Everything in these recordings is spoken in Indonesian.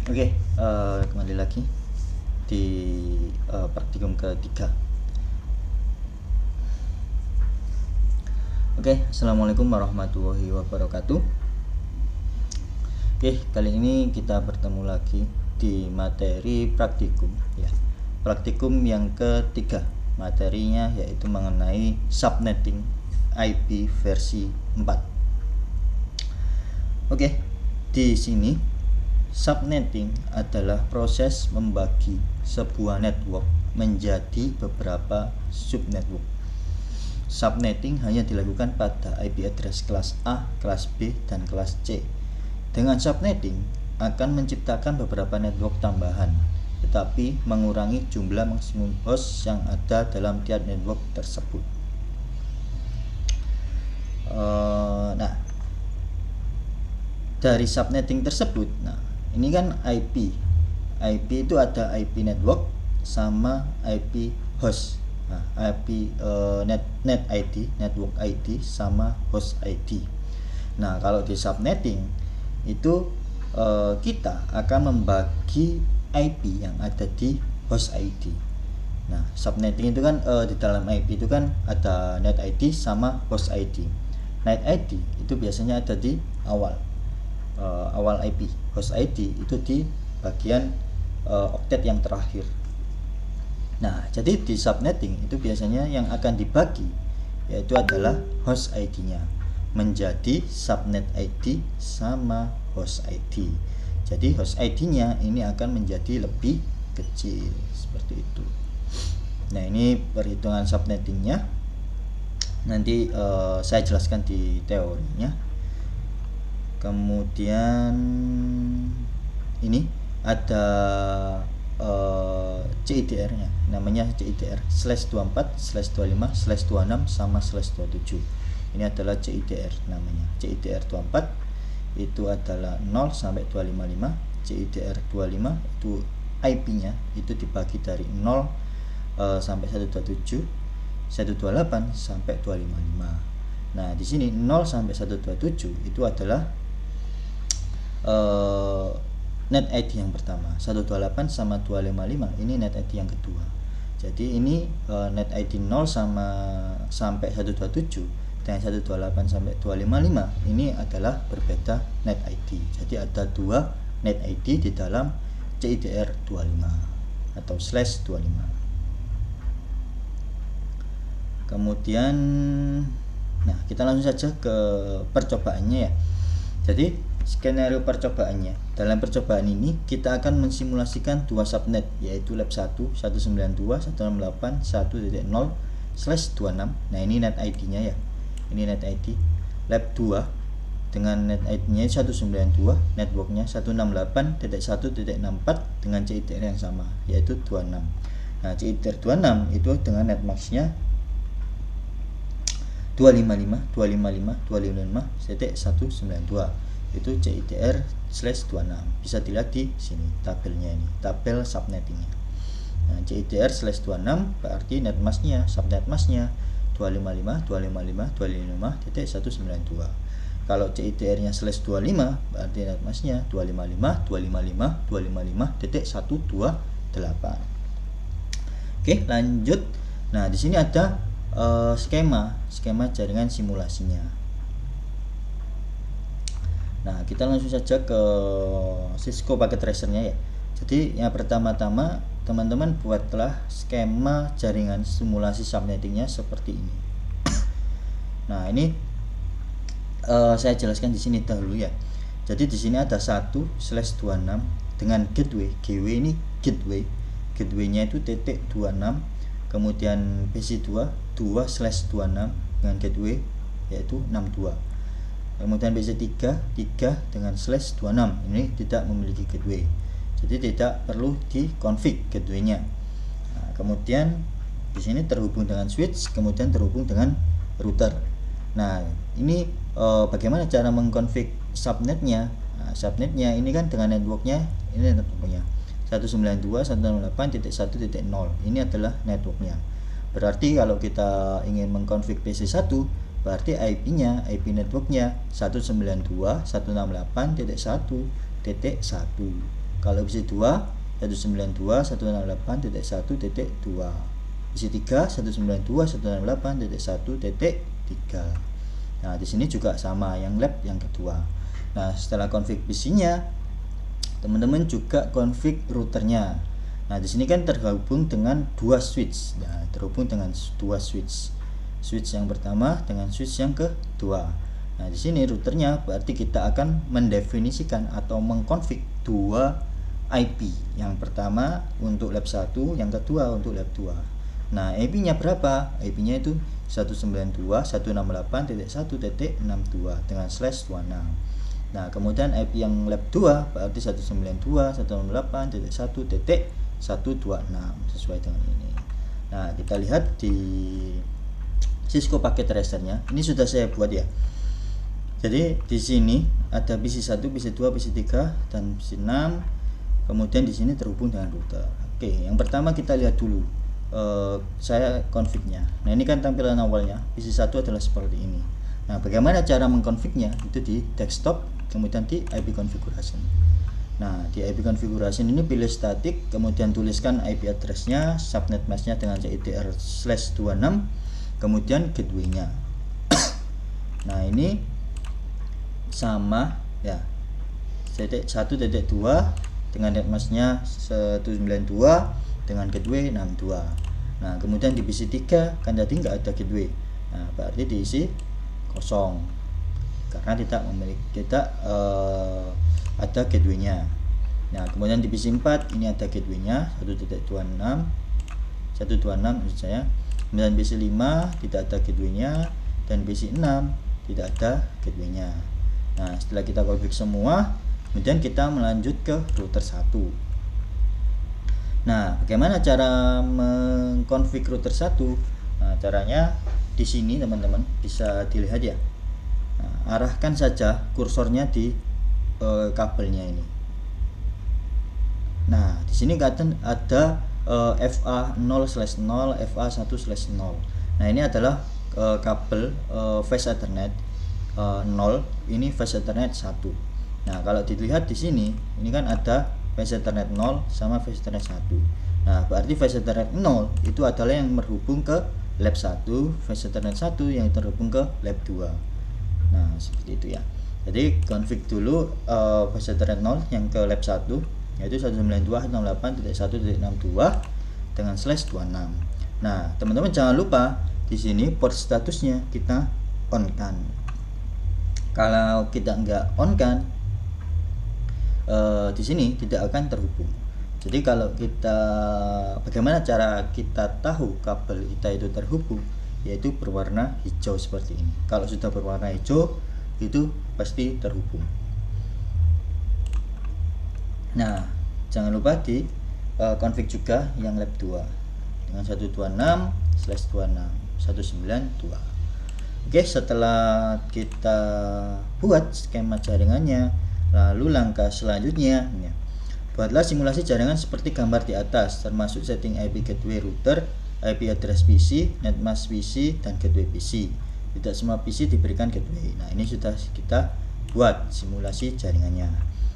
Oke, kembali lagi di praktikum ketiga. Oke, assalamualaikum warahmatullahi wabarakatuh. Oke, kali ini kita bertemu lagi di materi praktikum ya. Praktikum yang ketiga, materinya yaitu mengenai subnetting IP versi 4. Oke, di sini subnetting adalah proses membagi sebuah network menjadi beberapa subnetwork. Subnetting hanya dilakukan pada IP address kelas A, kelas B, dan kelas C. Dengan subnetting akan menciptakan beberapa network tambahan, tetapi mengurangi jumlah maksimum host yang ada dalam tiap network tersebut. Nah, dari subnetting tersebut, ini kan IP itu ada IP network sama IP host. IP net ID, network ID sama host ID. Nah, kalau di subnetting itu kita akan membagi IP yang ada di host ID. Nah, subnetting itu kan di dalam IP itu kan ada net ID sama host ID. Net ID itu biasanya ada di awal IP. Host ID itu di bagian oktet yang terakhir. Nah, jadi di subnetting itu biasanya yang akan dibagi yaitu adalah host ID-nya menjadi subnet ID sama host ID. Jadi host ID-nya ini akan menjadi lebih kecil seperti itu. Nah, ini perhitungan subnetting-nya. Nanti saya jelaskan di teorinya. Kemudian ini ada CIDR-nya, namanya CIDR /24/25/26 sama /27. Ini adalah CIDR namanya. CIDR 24 itu adalah 0 sampai 255. CIDR 25 itu IP-nya itu dibagi dari 0 sampai 127, 128 sampai 255. Nah, di sini 0 sampai 127 itu adalah net ID yang pertama. 128 sama 255 ini net ID yang kedua. Jadi ini net ID 0 sampai 127 dan 128 sampai 255 ini adalah berbeda net ID. Jadi ada dua net ID di dalam CIDR 25 atau /25. Kemudian kita langsung saja ke percobaannya ya. Jadi skenario percobaannya. Dalam percobaan ini kita akan mensimulasikan dua subnet yaitu lab 1 192.168.1.0/26. Nah, ini net ID-nya ya. Ini net ID. Lab 2 dengan net ID-nya 192, networknya 168.1.64 dengan CIDR yang sama yaitu 26. Nah, CIDR 26 itu dengan netmax-nya 255.192 itu CIDR /26. Bisa dilihat di sini tabelnya, ini tabel subnettingnya. Nah, CIDR /26 berarti netmasknya, subnetmasknya 255.255.255.192. Kalau CIDR-nya /25 berarti netmasknya 255.255.255.128. Oke, lanjut. Nah, di sini ada skema jaringan simulasinya. Nah, kita langsung saja ke Cisco Packet Tracer-nya ya. Jadi yang pertama-tama teman-teman buatlah skema jaringan simulasi subnettingnya seperti ini. Nah, ini saya jelaskan di sini dahulu ya. Jadi di sini ada 1/26 dengan gateway. GW ini gateway-nya itu .26. Kemudian PC2 2/26 dengan gateway yaitu 62. Kemudian PC3 3 dengan /26 ini tidak memiliki gateway, jadi tidak perlu dikonfig gateway-nya. Nah, kemudian di sini terhubung dengan switch, kemudian terhubung dengan router. Nah, ini bagaimana cara mengkonfig subnetnya? Nah, subnetnya ini kan dengan networknya, ini networknya 192.168.1.0 ini adalah networknya. Berarti kalau kita ingin mengkonfig PC1 berarti IP-nya, IP networknya 192.168.1.1. Kalau PC2 192.168.1.2, PC3 192.168.1.3. Nah, di sini juga sama yang lab yang kedua. Nah, setelah config PC-nya, teman-teman juga config routernya. Nah, di sini kan terhubung dengan dua switch. Nah, terhubung dengan dua switch. Switch yang pertama dengan switch yang kedua. Nah, di sini routernya berarti kita akan mendefinisikan atau mengkonfig dua IP. Yang pertama untuk lab 1, yang kedua untuk lab 2. Nah, IP-nya berapa? IP-nya itu 192.168.1.62 dengan /26. Nah, kemudian IP yang lab 2 berarti 192.168.1.126 sesuai dengan ini. Nah, kita lihat di Cisco paket tracernya. Ini sudah saya buat ya. Jadi di sini ada PC1, PC2, PC3 dan PC6. Kemudian di sini terhubung dengan router. Oke, yang pertama kita lihat dulu saya config-nya. Nah, ini kan tampilan awalnya. PC1 adalah seperti ini. Nah, bagaimana cara mengkonfignya? Itu di desktop, kemudian di IP configuration. Nah, di IP configuration ini pilih static, kemudian tuliskan IP address-nya, subnet mask-nya dengan CIDR/26, kemudian gateway-nya. Nah, ini sama ya. 1.2 dengan netmask-nya 192 dengan gateway 62. Nah, kemudian di PC3 kan tadi nggak ada gateway. Nah, berarti diisi kosong karena tidak ada gateway-nya. Nah, kemudian di PC4 ini ada gateway-nya 1.26 maksud saya. Kemudian PC5 tidak ada gateway-nya dan PC6 tidak ada gateway-nya. Nah, setelah kita config semua, kemudian kita melanjut ke router 1. Nah, bagaimana cara mengkonfig router 1? Nah, caranya di sini teman-teman bisa dilihat ya. Nah, arahkan saja kursornya di kabelnya ini. Nah, di sini ada FA0/0, FA1/0. Nah, ini adalah kabel Fast Ethernet 0, ini Fast Ethernet 1. Nah, kalau dilihat di sini, ini kan ada Fast Ethernet 0 sama Fast Ethernet 1. Nah, berarti Fast Ethernet 0 itu adalah yang berhubung ke lab 1, Fast Ethernet 1 yang terhubung ke lab 2. Nah, seperti itu ya. Jadi config dulu Fast Ethernet 0 yang ke lab 1 yaitu 192.168.1.62 dengan /26. Nah, teman-teman jangan lupa di sini port statusnya kita on kan. Kalau kita nggak on kan, di sini tidak akan terhubung. Jadi kalau bagaimana cara kita tahu kabel kita itu terhubung, yaitu berwarna hijau seperti ini. Kalau sudah berwarna hijau itu pasti terhubung. Nah, jangan lupa di config juga yang lab 2 dengan 126/26 192. Oke, setelah kita buat skema jaringannya, lalu langkah selanjutnya ya, buatlah simulasi jaringan seperti gambar di atas, termasuk setting IP gateway router, IP address PC, netmask PC, dan gateway PC. Tidak semua PC diberikan gateway. Nah, ini sudah kita buat simulasi jaringannya.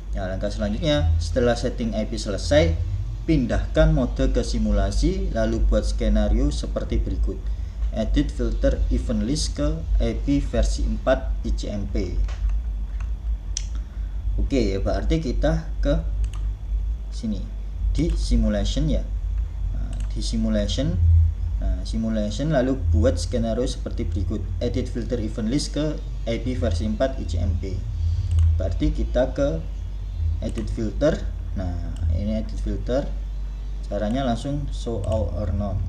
Nah, langkah selanjutnya, setelah setting IP selesai, pindahkan mode ke simulasi, lalu buat skenario seperti berikut. Edit filter event list ke IP versi 4 ICMP. Oke, berarti kita ke sini di simulation ya. Nah, di simulation, lalu buat skenario seperti berikut. Edit filter event list ke IP versi 4 ICMP. Berarti kita ke edit filter. Nah, ini edit filter. Caranya langsung show all or none.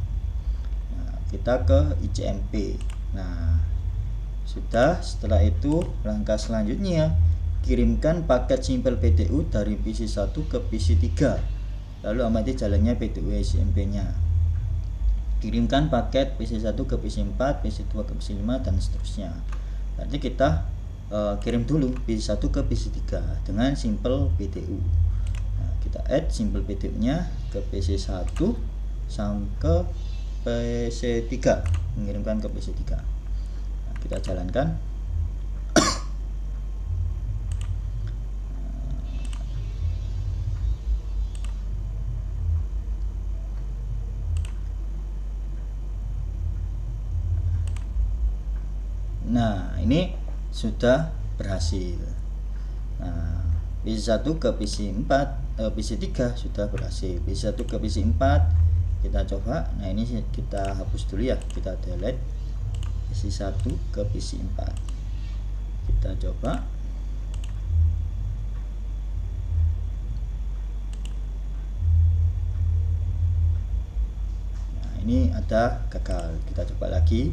Nah, kita ke ICMP. Nah, sudah. Setelah itu langkah selanjutnya, kirimkan paket simple PTU dari PC1 ke PC3, lalu amati jalannya PTU ICMP-nya. Kirimkan paket PC1 ke PC4, PC2 ke PC5, dan seterusnya. Berarti kita kirim dulu PC1 ke PC3 dengan simple PTU. Nah, kita add simple PTU-nya ke PC1 sampai ke PC3, mengirimkan ke PC3. Nah, kita jalankan. Nah, ini sudah berhasil. Nah, PC1 ke PC4, PC3 sudah berhasil. PC1 ke PC4 kita coba. Nah, ini kita hapus dulu ya, kita delete PC1 ke PC4. Kita coba. Nah, ini ada gagal. Kita coba lagi.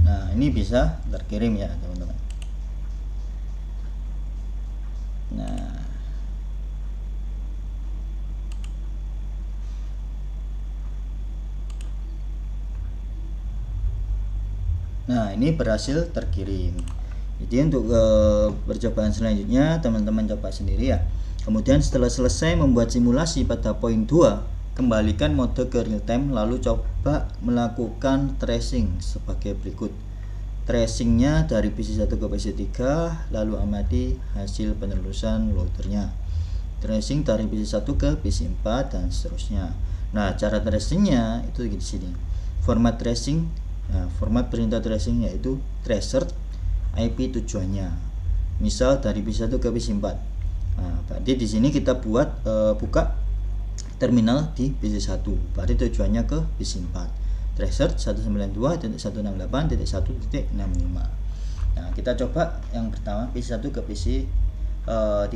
Nah, ini bisa terkirim ya teman-teman. Nah, ini berhasil terkirim. Jadi untuk percobaan selanjutnya teman-teman coba sendiri ya. Kemudian setelah selesai membuat simulasi pada poin 2, kembalikan mode ke real time lalu coba melakukan tracing sebagai berikut. Tracingnya dari PC1 ke PC3, lalu amati hasil penelusuran loadernya. Tracing dari PC1 ke PC4 dan seterusnya. Nah, cara tracingnya itu di sini. Format tracing, nah, format perintah tracing yaitu tracer IP tujuannya. Misal dari PC1 ke PC4. Nah, berarti di sini kita buat buka terminal di PC1. Berarti tujuannya ke PC4. Tracer 192.168.1.65. Nah, kita coba yang pertama PC1 ke PC3.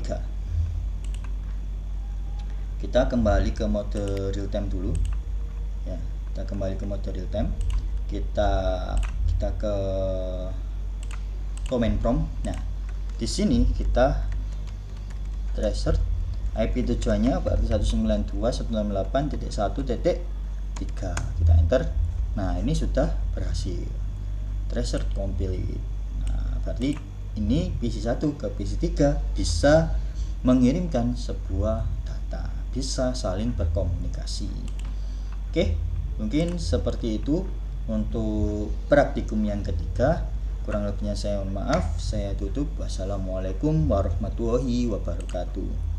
Kita kembali ke mode real time dulu. Ya, kita kembali ke mode real time. Kita ke command prompt. Nah, di sini kita tracer IP tujuannya berarti 192.168.1.3. Kita enter. Nah, ini sudah berhasil. Tracer complete. Nah, berarti ini PC1 ke PC3 bisa mengirimkan sebuah data, bisa saling berkomunikasi. Oke, mungkin seperti itu untuk praktikum yang ketiga. Kurang lebihnya saya mohon maaf. Saya tutup. Wassalamualaikum warahmatullahi wabarakatuh.